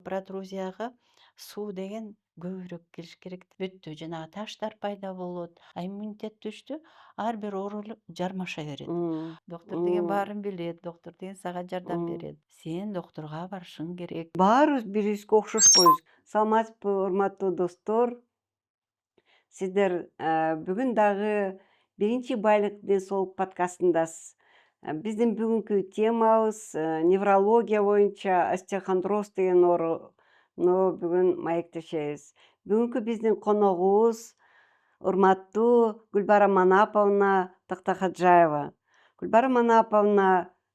протрузияга суу деген көбүрөөк келиш керек. Бүттү, жанагы таштар пайда болот, иммунитет түштү, ар бир оору жармаша берет. М, Доктор деген м, баарын билет, доктор деген сага жардам м. берет. Сен доктурга барышың керек. Баарыбыз бирибизге окшошпойбуз. Саламатсызбы, урматтуу достор? Сиздер бүгүн дагы биринчи байлык ден соолук подкастындасыз. Биздин бүгүнкү темабыз неврология боюнча остеохондроз деген ооруну бүгүн маектешебиз. Бүгүнкү биздин коногубуз урматтуу Гүлбара Манаповна Тактахаджаева. Гүлбара Манаповна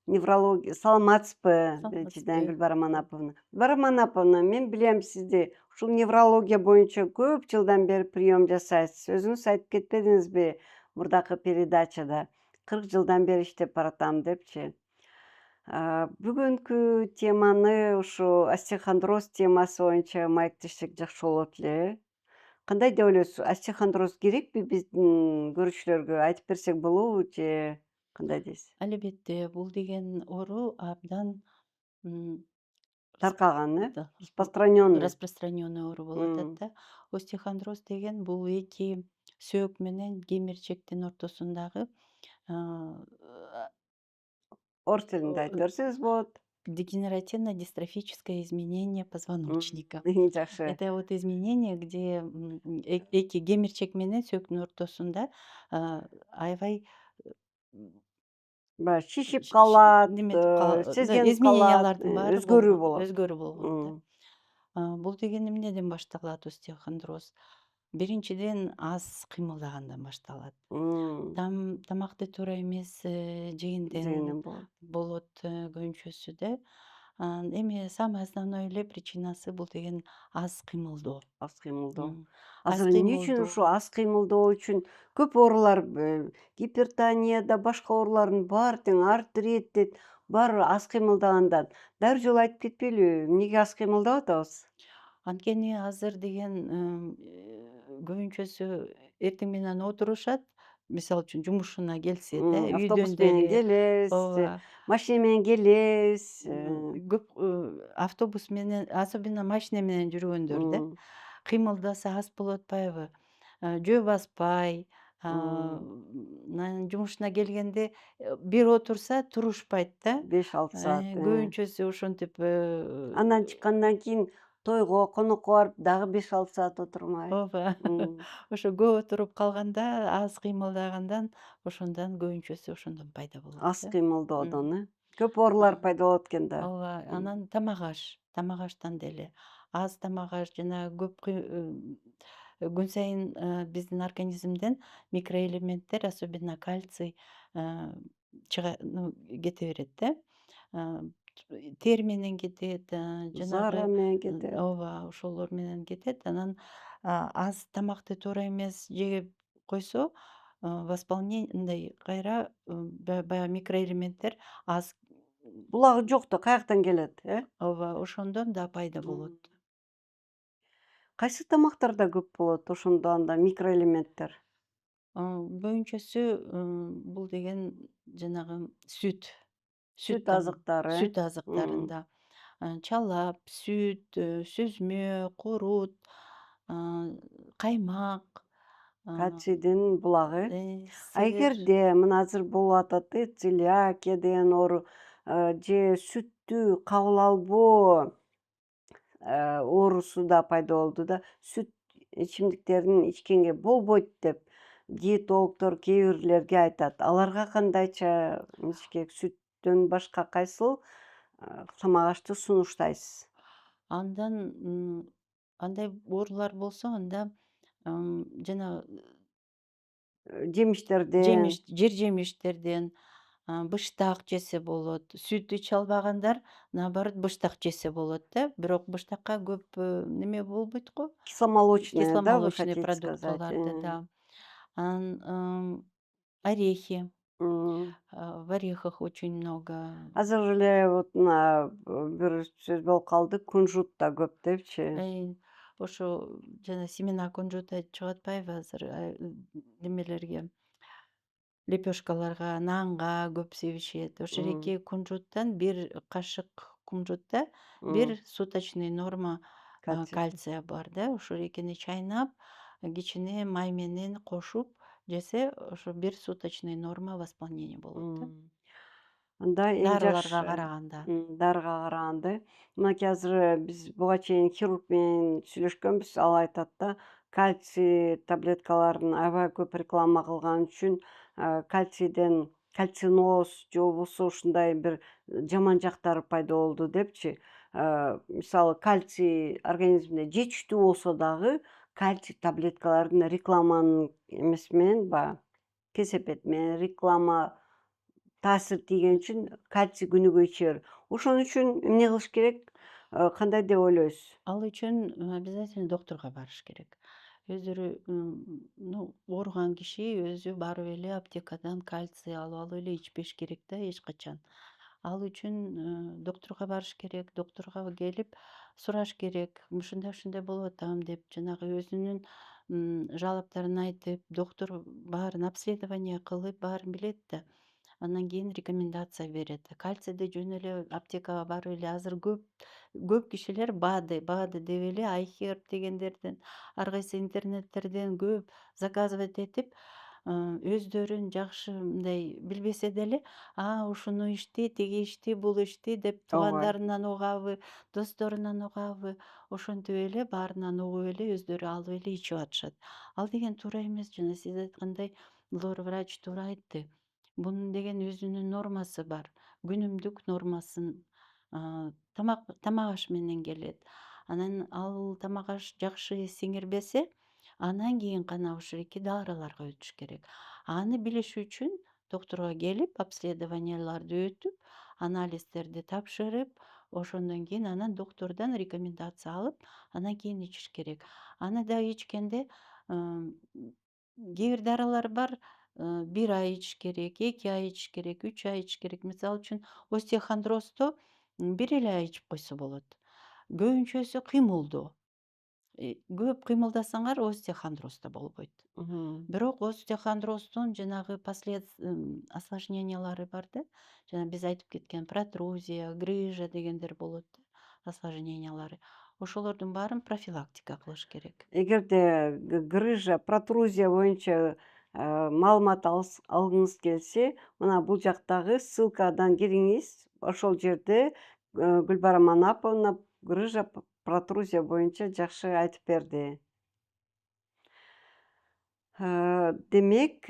неврология саламатсызбы? Биринчиден Саламатсызбы? Гүлбара Манаповна. Гүлбара Манаповна, мен билем сизди ушул неврология боюнча көп жылдан бери прием жасайсыз. Өзүңүз айтып кетпедиңизби мурдакы передачада? 40 жылдан бери иштеп баратам депчи. Бүгүнкү теманы ушу остеохондроз темасы боюнча маектешсек жакшы болот эле. Кандай деп ойлойсуз? Остеохондроз керекпи биздин көрүүчүлөргө? Айтып берсек болобу же кандай дейсиз? Албетте, бул деген оору абдан м, Таркаган, да, распространенный. распространенный оору болуп атат М, да. Остеохондроз деген бул эки сөөк менен кемирчектин ортосундагы а, Орус тилинде айтып берсеңиз болот. дегенеративно-дистрофическое изменение позвоночника. Жакшы. Это вот изменение, где эки кемирчек менен сөөктүн ортосунда аябай Баягы шишип Ш ш калат, неметип да, сезгенип калат, изменениялардын баары өзгөрүү болот. өзгөрүү болгон да. М, Бул деген эмнеден башталат остеохондроз? Биринчиден аз кыймылдагандан башталат. м, Тамакты туура эмес жегенден жегенем болот. болот көбүнчөсү да. Эми самый основной эле причинасы бул деген аз кыймылдоо. Аз кыймылдоо. М. Аз Азыр эмне үчүн кыймылдоо. ушу аз кыймылдоо үчүн көп оорулар гипертония да башка оорулардын баары тең артрит дейт, баары аз кыймылдагандан. Дары жолу айтып кетпейлиби? Эмнеге аз кыймылдап атабыз? Анткени азыр деген көбүнчөсү эртең менен отурушат. Мисалы үчүн жумушуна келсе да, Автобус үйдөн менен деле келебиз, ооба, машина менен келебиз. көп автобус менен, особенно машина менен жүргөндөр да, М, кыймылдаса аз болуп атпайбы? Жөө баспай, м, анан жумушуна келгенде бир отурса турушпайт да. 5-6 саат. Көбүнчөсү ошентип Андан чыккандан кийин тойго, конокко барып дагы 5-6 саат отурмай. ооба. М, Ошо көп отуруп калганда, аз кыймылдагандан ошондон көбүнчөсү ошондон пайда болот Аз да. кыймылдоодон, Көп А, оорулар пайда болот экен да. ооба, анан тамак аштан деле. Аз тамак аш жана көп күн сайын биздин организмден микроэлементтер, особенно кальций кете берет да. А, Тери менен кетет, Зара жанагы менен кетет. ооба, ошолор менен кетет. Анан аз тамакты туура эмес жеп койсо, мындай кайра баягы микроэлементтер аз. Булагы жок да каяктан келет, Ооба, ошондон да пайда М. болот. Кайсы тамактарда көп болот ошондо анда микроэлементтер? Көбүнчөсү бул деген жанагы сүт, Сүт сүт азыктары, сүт азыктарында. Чалап, сүт, сүзмө, курут, каймак, кальцийдин булагы. сыр. Эгерде мына азыр болуп атат целиакия деген оору, же сүттү кабыл албоо оорусу да пайда болду да. Сүт ичимдиктерин ичкенге болбойт деп диетологдор кээ бирлерге айтат. Аларга кандайча эмес керек? Сүттөн башка кайсыл тамак ашты сунуштайсыз? Андан андай оорулар болсо анда жана Жемиштерден, жер жемиштерден, быштак жесе болот. Сүт иче албагандар, наоборот, быштак жесе болот да. Бирок быштакка көп неме болбойт го. кисломолочное, да, вы Кисломолочный хотите продукт сказать? буларды, да. Анан орехи. М. В орехах очень много. Азыр эле вот мына бир сөз болуп калды, кунжут да көп депчи. Э, Ошо жана семена кунжута чыгып атпайбы азыр немелерге, лепешкаларга, нанга көп себишет. Ошо М. эки кунжуттан бир кашык кумжутта М, бир суточный норма кальций. кальция бар да. Ошол экини чайнап, кичине май менен кошуп жесе, ошо бир суточный норма восполнение болот да. М. Анда эң Дарыларга жакшы, караганда. дарыга караганда мынакей азыр биз буга чейин хирург менен сүйлөшкөнбүз. Ал айтат да, кальций таблеткаларын аябай көп реклама кылган үчүн кальцийден кальциноз же болбосо ушундай бир жаман жактары пайда болду депчи. Мисалы кальций организмде жетиштүү болсо дагы кальций таблеткаларын рекламанын эмеси менен баягы кесепети менен реклама таасир тийген үчүн кальций күнүгө иче бер. Ошон үчүн эмне кылыш керек? Кандай деп ойлойсуз? Ал үчүн обязательно доктурга барыш керек. Өздөрү ну, ооруган киши өзү барып эле аптекадан кальций алып эле ичпеш керек да эч качан. Ал үчүн доктурга барыш керек, доктурга келип сураш керек. Ушундай ушундай болуп атам деп жанагы өзүнүн жалоптарын айтып, доктур баарын обследование кылып, баарын билет да. Андан кийин рекомендация берет. Кальцийди жөн эле аптекага барып эле азыр көп кишилер БАДы деп эле айхерб дегендерден, ар кайсы интернеттерден көп заказывать этип, өздөрүн жакшы мындай билбесе деле, ушуну ичти, тиги ичти, бул ичти деп Ооба. туугандарынан угабы, досторунан угабы, ошентип эле баарынан угуп эле өздөрү алып эле ичип атышат. Ал деген туура эмес. Жана сиз айткандай лор врач туура айтты. Бунун деген өзүнүн нормасы бар. Күнүмдүк нормасын тамак аш менен келет. Анан ал тамак аш жакшы сиңирбесе, андан кийин гана ушул дарыларга өтүш керек. Аны билиш үчүн доктурга келип, обследованияларды өтүп, анализдерди тапшырып, ошондон кийин анан доктурдан рекомендация алып, андан кийин ичиш керек. Аны да ичкенде кээ бир дарылар бар, 1 ай ичиш керек, 2 ай ичиш керек, 3 ай ичиш керек. Мисалы үчүн остеохондрозду 1 эле ай ичип койсо болот. Көбүнчөсү кыймылдуу. Көп кыймылдасаңар остеохондроз да болбойт. Мгм. Бирок остеохондроздун жанагы осложнениялары бар да. Жана биз айтып кеткен протрузия, грыжа дегендер болот да, осложнениялары. Ошолордун баарын профилактика кылыш керек. Эгерде грыжа, протрузия боюнча маалымат алгыңыз келсе, мына бул жактагы ссылкадан кириңиз. Ошол жерде Гүлбарам Анаповна грыжа, протрузия боюнча жакшы айтып берди. Демек,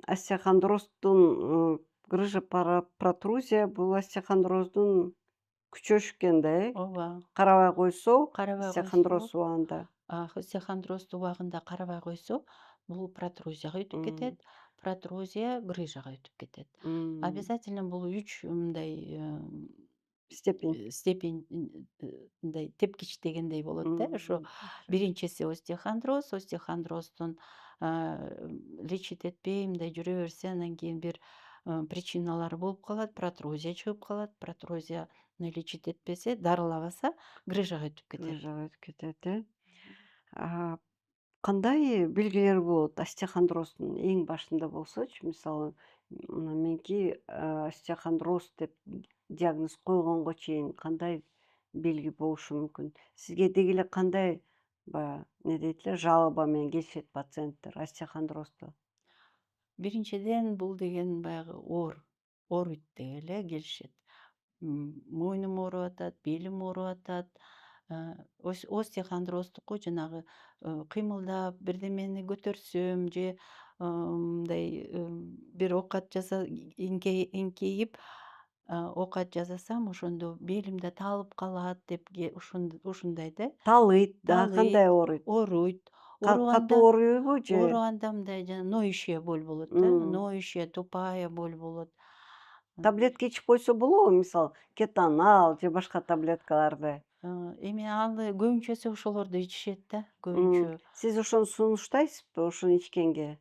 остеохондроздун грыжа, протрузия бул остеохондроздун күчөшү экен да, Ооба. Карабай койсо Карабай койсо, остеохондроз убагында. остеохондроздун убагында карабай койсо, бул протрузияга өтүп М, кетет, протрузия грыжага өтүп кетет. м. Обязательно бул 3 мындай Степень. степень мындай тепкич дегендей болот да. Ошо Жакшы. биринчиси остеохондроз, остеохондроздун лечить этпей мындай жүрө берсе, андан кийин бир причиналары болуп калат, протрузия чыгып калат. Протрузияны лечить этпесе, дарылабаса, грыжага өтүп кетет. Грыжага өтүп кетет, А, Кандай белгилери болот остеохондроздун эң башында болсочу? Мисалы, мына меники остеохондроз деп диагноз койгонго чейин кандай белги болушу мүмкүн? Сизге деги эле кандай баягы эмне дейт эле, жалоба менен келишет пациенттер остеохондрозду? Биринчиден бул деген баягы ооруйт деп эле келишет. Мойнум ооруп атат, белим ооруп атат. Остеохондроздуку жанагы кыймылдап бирдемени көтөрсөм же мындай бир оокат эңкейип оокат жасасам, ошондо белим да талып калат деп ушундай да. Талыйт да, Талыйт, кандай ооруйт? ооруйт. Катуу Ооруганда ооруйбу же? ооруганда мындай жана ноющая боль болот да, М. ноющая, тупая боль болот. Таблетка ичип койсо болобу? Мисалы, кетонал же башка таблеткаларды? Эми аны көбүнчөсү ошолорду ичишет да, көбүнчө. Сиз ошону сунуштайсызбы, ошону ичкенге?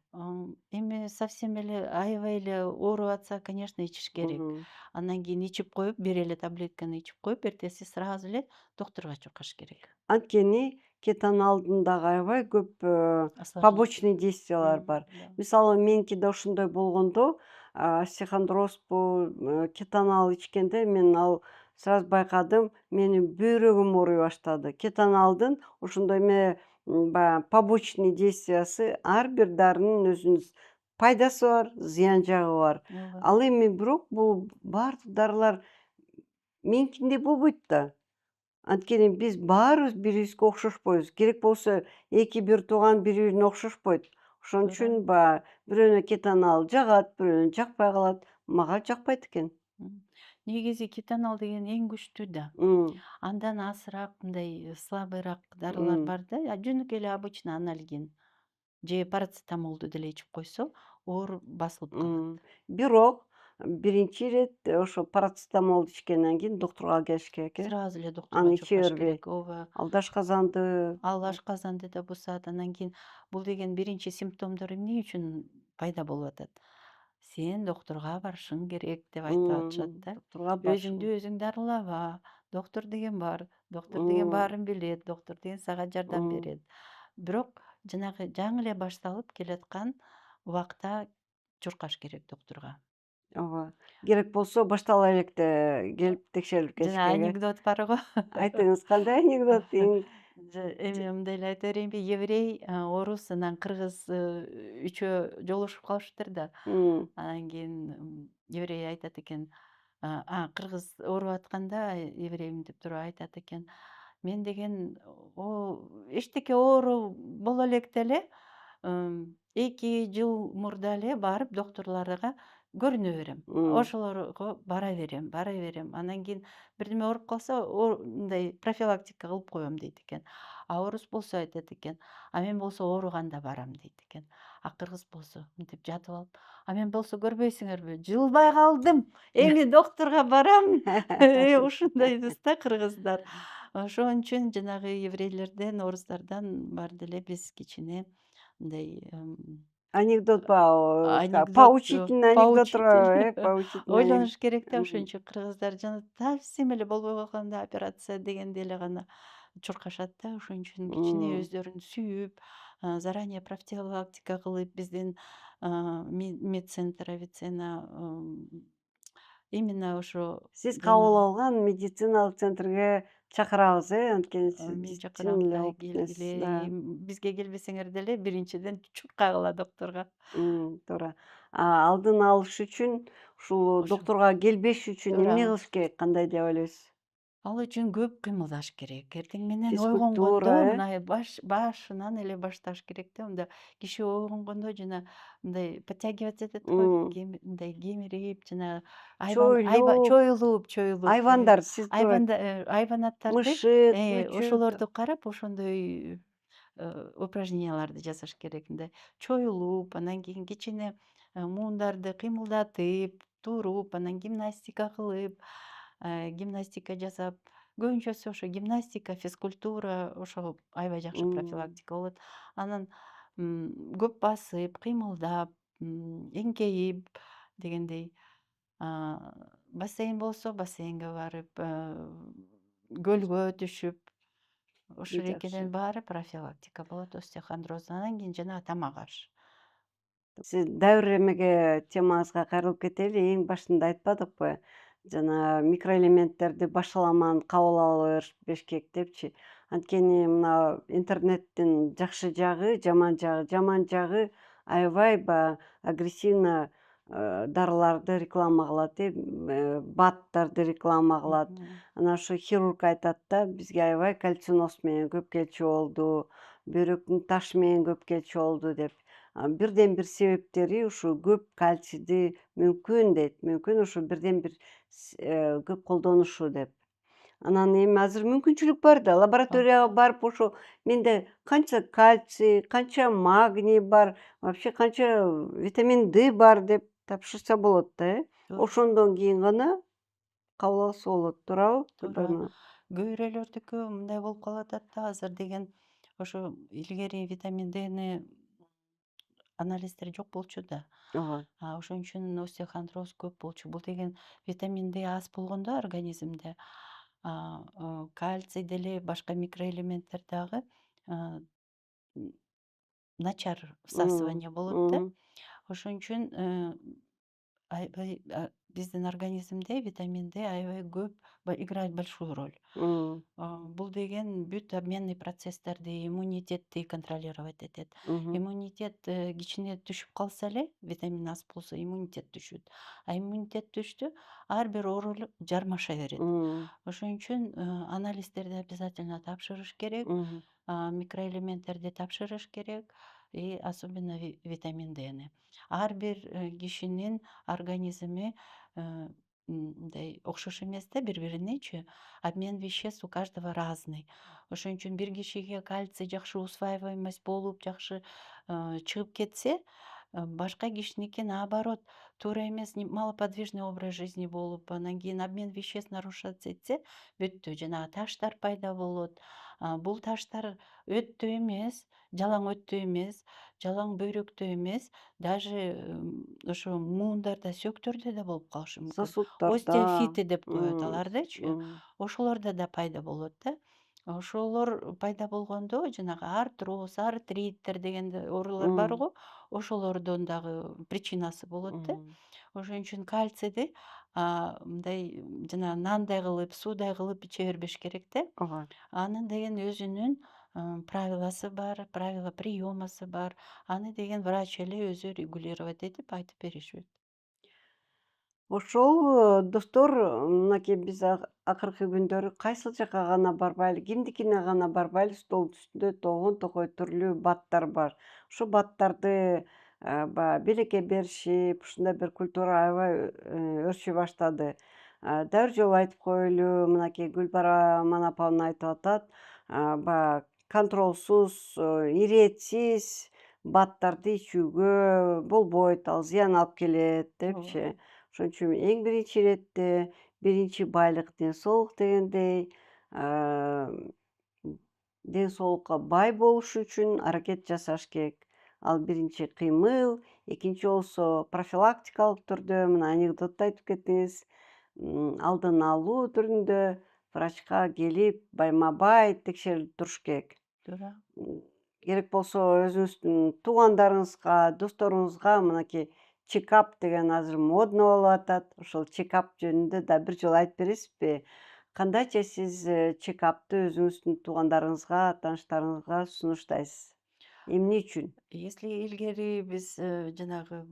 Эми совсем эле аябай эле ооруп атса, конечно, ичиш керек. Мгм. Андан кийин ичип коюп, бир эле таблетканы ичип коюп, эртеси сразу эле доктурга чыкыш керек. Анткени кетоналдын дагы аябай көп Осложнение. побочный действиялары бар. Да. Мисалы, меникиде ошондой болгондо, остеохондрозбу, кетонал ичкенде мен ал сразу байкадым, менин бөйрөгүм ооруй баштады. Кетаналдын ошондой эме баягы побочный действиясы ар бир дарынын өзүнүн пайдасы бар, зыян жагы бар. Ооба. Ал эми бирок бул баардык дарылар меникиндей болбойт да. Анткени биз баарыбыз бири-бирибизге окшошпойбуз. Керек болсо эки бир тууган бири-бирине окшошпойт. Ошон Туура. үчүн баягы бирөөнө кетанал жагат, бирөөнө жакпай калат. Мага жакпайт экен. Негизи кетанал деген эң күчтүү да. М, Андан азыраак мындай слабыйраак дарылар м, бар да. Жөнөкөй эле обычный анальгин же парацетамолду деле ичип койсо, оор басылып калат. Бирок биринчи ирет ошо парацетамолду ичкенден кийин доктурга келиш керек, э? Сразу эле доктурга Аны иче чуркаш бербей. керек. Ооба. Ал дашказанды. Ал ашказанды да бузат. Анан кийин бул деген биринчи симптомдор эмне үчүн пайда болуп атат? Сен доктурга барышың керек деп айтып атышат да. Доктурга барышың. Өзүңдү өзүң дарылаба. Доктур деген бар. Доктур деген М, баарын билет. Доктур деген сага жардам м, берет. Бирок жанагы жаңы эле башталып келаткан убакта чуркаш керек доктурга. ооба. Керек болсо баштала электе келип текшерип кетиш Жана керек, э? анекдот бар го. Айтыңыз, кандай анекдот? Эми мындай эле айта берейинби? Еврей, орус, анан кыргыз үчөө жолугушуп калышыптыр да. М, Анан кийин еврей айтат экен, кыргыз ооруп атканда евреймин деп туруп айтат экен: "Мен деген эчтеке оору боло электе эле, 2 жыл мурда эле барып доктурларга көрүнө берем. м, Ошолорго бара берем. Анан кийин бирдеме ооруп калса, мындай профилактика кылып коем" дейт экен. А орус болсо айтат экен: "А мен болсо ооруганда барам" дейт экен. А кыргыз болсо мынтип жатып алып: "А мен болсо көрбөйсүңөрбү? Жылбай калдым. Эми доктурга барам." Ушундайбыз да кыргыздар. Ошон үчүн жанагы еврейлерден, орустардан баары деле биз кичине мындай, Анекдот баягы анекдот, поучительный анекдоттор поучитель бар, поучительный ойлонуш керек да. Ошон М, үчүн кыргыздар жана совсем эле болбой калганда операция дегенде эле гана чуркашат да. Ошон үчүн кичине м. өздөрүн сүйүп, заранее профилактика кылып, биздин медцентр, авиценна именно ошо Сиз кабыл жанагы алган медициналык центрге чакырабыз, Анткени сиз мен чын чакырам эле да, опытныйсыз, келгиле. да. Бизге келбесеңер деле биринчиден чуркагыла доктурга. Туура. Алдын алыш үчүн ушул Ошо доктурга келбеш үчүн туура. эмне кылыш керек? Кандай деп ойлойсуз? Ал үчүн көп кыймылдаш керек. Эртең менен ойгонгондо Физкультура, мына башынан эле башташ керек да. Мында киши ойгонгондо жана мындай подтягиваться этет го, М. мындай кемирип, жана Чойлуп, чоюлуп, айвандар, сиз туруп айванаттарды, мышык, үчүк. ошолорду карап, ошондой упражненияларды жасаш керек. Мындай чоюлуп, анан кийин кичине муундарды кыймылдатып, туруп, анан гимнастика кылып, гимнастика жасап, көбүнчөсү ошо гимнастика, физкультура ошо аябай жакшы М. профилактика болот. Анан көп басып, кыймылдап, эңкейип дегендей, бассейн болсо бассейнге барып, көлгө түшүп, ушул Жакшы. экенин баары профилактика болот, остеохондроз. Анан кийин жанагы тамак аш. Сиз дәвр эмеге темаңызга кайрылып кетели. Эң башында айтпадыкпы? Жана микроэлементтерди башаламан кабыл ала беришкек депчи. Анткени мына интернеттин жакшы жагы, жаман жагы аябай баягы агрессивно дарыларды реклама кылат, БАДтарды реклама кылат. Мгм. Анан ошо хирург айтат да, бизге аябай кальциноз менен көп келчү болду, бөйрөктүн ташы менен көп келчү болду деп. Бирден бир себептери ушу көп кальцийди мүмкүн дейт. Мүмкүн ушу бирден бир көп колдонушу деп. Анан эми азыр мүмкүнчүлүк бар да, лабораторияга Ага, барып ошо менде канча кальций, канча магний бар, вообще канча витамин D бар деп тапшырса болот да, туура, Ошондон кийин гана кабыл алса болот, туурабы? туура. Кээ бирөөлөрдүкү мындай болуп калып атат да азыр деген, ошо илгери витамин Дни анализдер жок болчу да. Ооба. Ошон үчүн остеохондроз көп болчу. Бул деген витамин D аз болгондо организмде, кальций деле башка микроэлементтер дагы, а, м, начар Мгм. всасывание болот да. Мгм. Ошон үчүн, аябай биздин организмде витамин D аябай көп играет большую роль. М, Бул деген бүт обменный процесстерди, иммунитетти контролировать этет. мгм, Иммунитет кичине түшүп калса эле, витамин аз болсо иммунитет түшүт. А иммунитет түштү, ар бир оору жармаша берет. м, Ошон үчүн анализдерди обязательно тапшырыш керек, мгм. микроэлементтерди тапшырыш керек и особенно витамин Дни. Ар бир кишинин организми мындай окшош эмес да бири-биринечи. Обмен веществ у каждого разный. Ошон үчүн бир кишиге кальций жакшы усваиваемость болуп, жакшы чыгып кетсе, башка кишиники наоборот туура эмес малоподвижный образ жизни болуп, анан кийин обмен веществ нарушаться этсе, бүттү. Жанагы таштар пайда болот. Бул таштар өттө эмес, жалаң өттө эмес, жалаң бөйрөктө эмес, даже ошо муундарда, сөөктөрдө да болуп калышы мүмкүн. Сосуддарда. Остеофиты деп коет М, алардычы. м, Ошолордо да пайда болот да. Ошолор пайда болгондо жанагы артроз, артриттер деген оорулар бар м, го, ошолордун дагы причинасы болот да. м. Ошон үчүн кальцийди мындай жанагы нандай кылып, суудай кылып иче бербеш керек да. Ага. Анын деген өзүнүн правиласы бар, правила приёмасы бар. Аны деген врач эле өзү регулировать этип айтып беришет. Ошол, достор, мынакей биз акыркы күндөрү кайсыл жакка гана барбайлы, кимдикине гана барбайлы столдун үстүндө толгон токой түрлүү баттар бар. Ушу баттарды, баягы белекке беришип, ушундай бир культура аябай өршүй баштады. Дагы бир жолу айтып коелу, мынакей Гүлбарам апам айтып атат, баягы контролсуз, иретсиз баттарды ичүүгө болбойт, ал зыян алып келет депчи. Ооба. Ошон үчүн эң биринчи иретте биринчи байлык ден соолук дегендей, аа, ден соолукка бай болуш үчүн аракет жасаш керек. Ал биринчи кыймыл, экинчи болсо профилактикалык түрдө, мына анекдот айтып кеттиңиз, алдын алуу түрүндө врачка келип байма-бай текшерилип туруш керек. Туура. М, керек болсо өзүңүздүн туугандарыңызга, досторуңузга мынакей чекап деген азыр модно болуп атат. Ошол чекап жөнүндө да бир жолу айтып бересизби? Кандайча сиз чекапты өзүңүздүн туугандарыңызга, тааныштарыңызга сунуштайсыз? Эмне үчүн? Если илгери биз жанагы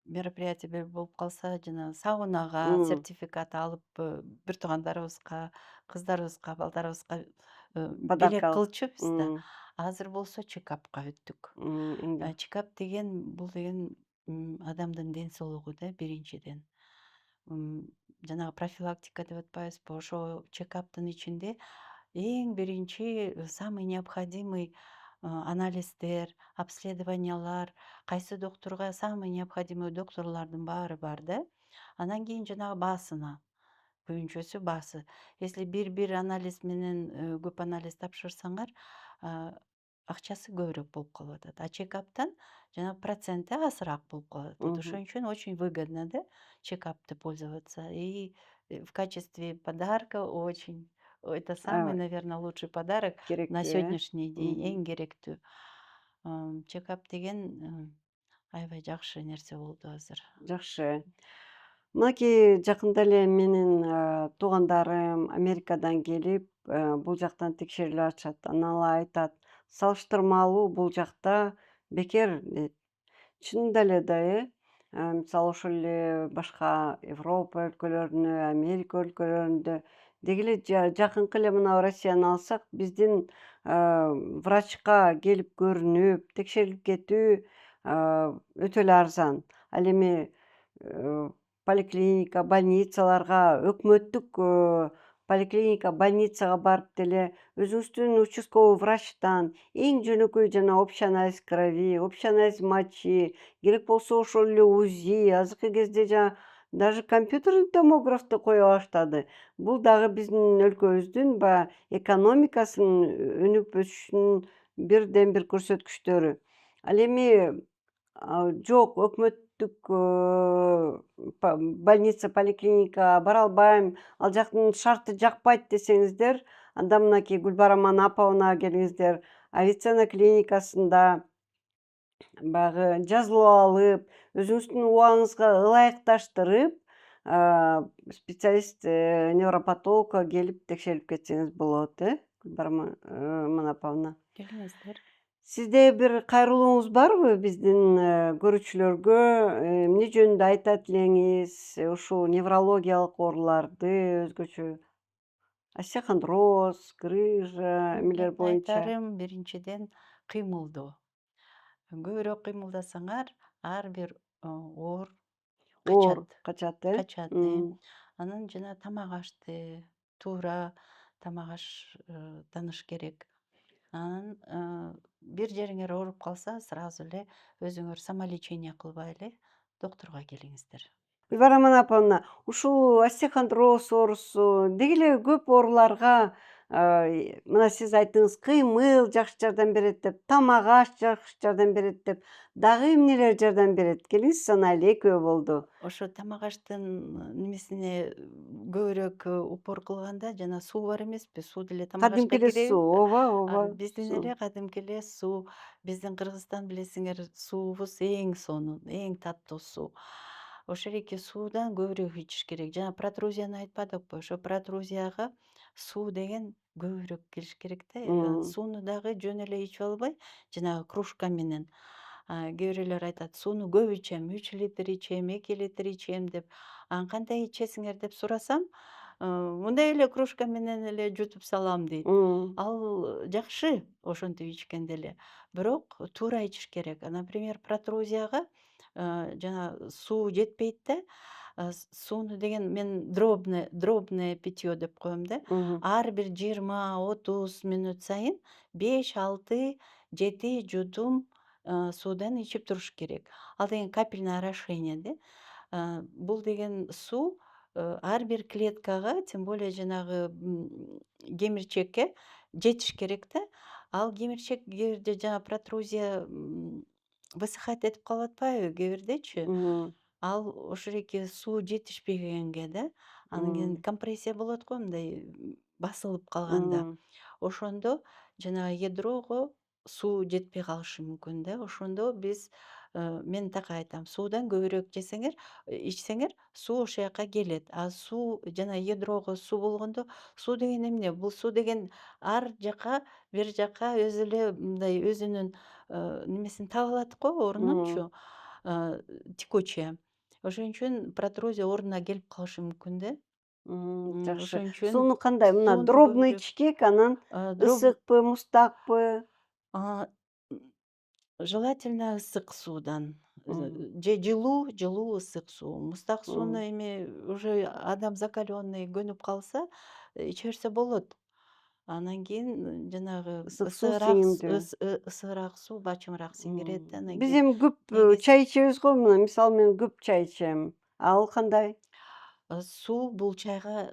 мероприятие болуп калса, жана саунага М, сертификат алып, бир туугандарыбызга, кыздарыбызга, балдарыбызга белек Подарка. кылчубуз да. Азыр болсо чекапка өттүк. Эмне? Чекап деген бул деген адамдын ден соолугу да биринчиден. Жанагы профилактика деп атпайбызбы? Ошо чекаптын ичинде эң биринчи самый необходимый анализдер, обследованиялар, кайсы доктурга самый необходимый докторлордун баары бар да. Анан кийин жанагы баасына, күйүнчөсү баасы. Если бир анализ менен көп анализ тапшырсаңар, а, акчасы көбүрөөк болуп калып атат. А чекаптан жанагы проценти азыраак болуп калып атат. Мгм. Ошон үчүн очень выгодно да чекапты пользоваться. И в качестве подарка очень это самый, Аябай наверное, лучший подарок на керектүү, э? сегодняшний день. Эң керектүү. Чекап деген аябай жакшы нерсе болду азыр. Жакшы. Мынакей жакында эле менин туугандарым Америкадан келип, бул жактан текшерилип атышат. Анан алар айтат: "Салыштырмалуу бул жакта бекер" дейт. Чынында эле да, э. Мисалы ошол эле башка Европа өлкөлөрүнө, Америка өлкөлөрүндө деги эле жакынкы эле мына Россияны алсак, биздин врачка келип көрүнүп, текшерилип кетүү өтө эле арзан. Ал эми поликлиника, больницаларга, өкмөттүк поликлиника, больницага барып деле өзүңүздүн участковый врачтан эң жөнөкөй жана общий анализ крови, общий анализ мочи, керек болсо ошол эле УЗИ, азыркы кезде даже компьютерный томографты кое баштады. Бул дагы биздин өлкөбүздүн баягы экономикасынын өнүп өсүшүнүн бирден бир көрсөткүчтөрү. Ал эми жок, өкмөттүк больница, поликлиникага бара албайм, ал жактын шарты жакпайт десеңиздер, анда мынакей Гүлбарам апабына келиңиздер. Авиценна клиникасында баягы жазылып алып, өзүңүздүн убагыңызга ылайыкташтырып, специалист, невропатологко келип текшерип кетсеңиз болот, Гүлбарам Манапановна. Келиңиздер. Сизде бир кайрылууңуз барбы биздин көрүүчүлөргө? Эмне жөнүндө айтат элеңиз? Ушул неврологиялык ооруларды өзгөчө остеохондроз, грыжа эмелер Менин боюнча айтарым биринчиден кыймылдоо. Көбүрөөк кыймылдасаңар, ар бир оор оор качат. качат, Качат, Анан жана тамак ашты туура тамак таныш керек. Анан бир жериңер ооруп калса, сразу эле өзүңөр самолечение кылбай эле доктурга келиңиздер. Гүлбарам Манапановна, ушул остеохондроз оорусу деги эле көп ооруларга мына сиз айттыңыз, кыймыл жакшы жардам берет деп, тамак аш жакшы жардам берет деп, дагы эмнелер жардам берет? Келиңиз санайлы, экөө болду. Ошо тамак аштын немесине көбүрөөк упор кылганда жана суу бар эмеспи? Суу деле тамак Кадимки ашка эле суу, киреби? ооба, ооба, Биздин суу. эле кадимки эле суу. Биздин Кыргызстан билесиңер, суубуз эң сонун, эң таттуу суу. Ошол эки суудан көбүрөөк ичиш керек. Жана протрузияны айтпадыкпы? Ошо протрузияга суу деген көбүрөөк кириш керек да. Сууну дагы жөн эле ичип албай, жанагы кружка менен. Кээ бирөөлөр айтат: "Сууну көп ичем, 3 литр ичем, 2 литр ичем" деп. Анан кандай ичесиңер деп сурасам, мындай эле кружка менен эле жутуп салам дейт. Ал жакшы ошентип ичкенде эле. Бирок туура ичиш керек. Например, протрузияга жана суу жетпейт да. Сууну деген мен дробное питье деп коем да. Ар бир 20-30 мүнөт сайын 5-6-7 жудум суудан ичип туруш керек. Ал деген капельное орошение да. Бул деген суу ар бир клеткага, тем более жанагы кемирчекке жетиш керек да. Ал кемирчек кээ бирде жана протрузия высыхать этип калып атпайбы кээ бирдечи? Ал ошол суу жетишпегенге да, анан кийин компрессия болот го мындай басылып калганда. Ошондо жанагы ядрого суу жетпей калышы мүмкүн да. Ошондо биз мен так айтам: суудан көбүрөөк ичсеңер, суу ошол жака келет. Суу жана ядрого суу болгондо, суу деген эмне? Бул суу деген ар жака, бир жака өзү эле мындай өзүнүн немесин таап алат го, орунунчу, текучая. Ошон үчүн протрузия ордуна келип калышы мүмкүн да. Жакшы. Ошон үчүн Сууну кандай? Мына сууну дробный көбүрөөк ичкек, анан дроб ысыкпы, муздакпы? а, желательно ысык суудан. Мгм. Же жылуу ысык суу. Муздак сууну эми уже адам закаленный көнүп калса, иче берсе болот. Анан кийин жанагы Ысык суу сиңимдүү. ысыгыраак суу бачымыраак сиңирет да анан Биз кийин эми көп негизи чай ичебиз го, мына мисалы мен көп чай ичем. Ал кандай? суу бул чайга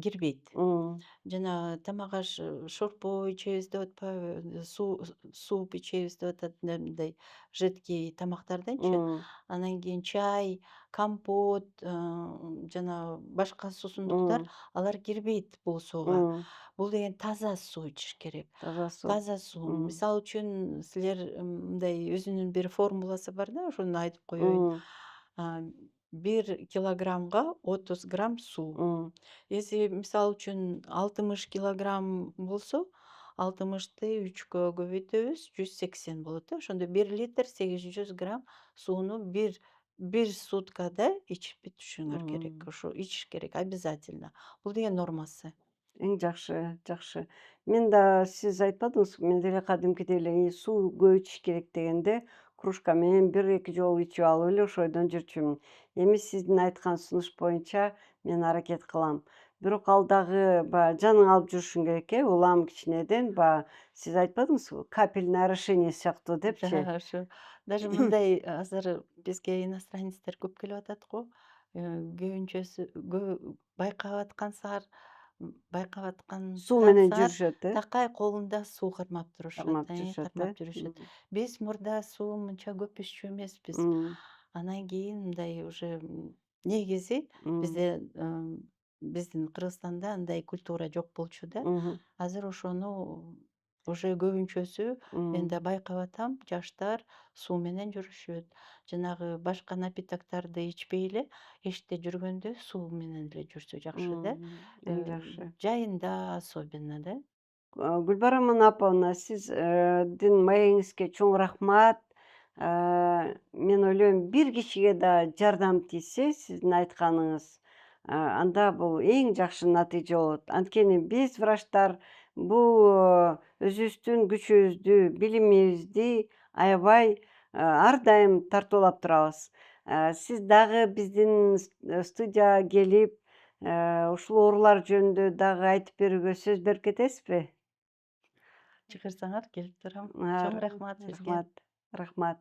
кирбейт. М. Жанагы тамак аш шорпо ичебиз деп атпайбы, суп ичебиз деп атат мындай жидкий тамактарданчы. М. Анан кийин чай, компот, жана башка суусундуктар М. алар кирбейт бул сууга. М. Бул деген таза суу ичиш керек. Таза суу. Таза суу. М. Мисалы үчүн силер мындай өзүнүн бир формуласы бар да, ошону айтып коеюн. М. 1 килограммга 30 грамм суу. М. Если мисалы үчүн 60 килограмм болсо, 60-ты 3-кө көбөйтөбүз, 180 болот да. Ошондо 1 литр 800 грамм сууну бир суткада ичип бүтүшүңөр керек. М. Ошо ичиш керек обязательно. Бул деген нормасы. Эң жакшы, жакшы. Мен да сиз айтпадыңызбы, мен деле кадимкидей эле суу көп ичиш керек дегенде, кружка менен 1-2 жолу ичип алып эле ошойдон жүрчүмүн. Эми сиздин айткан сунуш боюнча мен аракет кылам. Бирок ал дагы баягы жаның алып жүрүшүң керек, улам кичинеден баягы сиз айтпадыңызбы, капельное орошение сыяктуу депчи. Да, ошо даже мындай азыр бизге иностранецтер көп келип атат го. Көбүнчөсү байкап Суу аткан менен саар жүрүшөт, такай колунда суу кармап турушат, кармап жүрүшөт, кармап жүрүшөт. Биз мурда суу мынча көп иччү эмеспиз. М. Анан кийин мындай уже негизи М. бизде биздин Кыргызстанда андай культура жок болчу да. Мгм. Азыр ошону Уже көбүнчөсү мен да М. байкап атам, жаштар суу менен жүрүшөт. Жанагы башка напитокторду ичпей эле эшикте жүргөндө суу менен эле жүрсө жакшы да. Эң жакшы. Жайында особенно да. Гүлбарам Манаповна, маегиңизге чоң рахмат. Мен ойлойм, бир кишиге да жардам тийсе, сиздин айтканыңыз, анда бул эң жакшы натыйжа болот. Анткени биз врачтар бул өзүбүздүн күчүбүздү, билимибизди аябай ар дайым тартуулап турабыз. Сиз дагы биздин студияга келип, ушул оорулар жөнүндө дагы айтып берүүгө сөз берип кетесизби? Чакырсаңар келип турам. А, Чоң рахмат сизге. Рахмат, рахмат.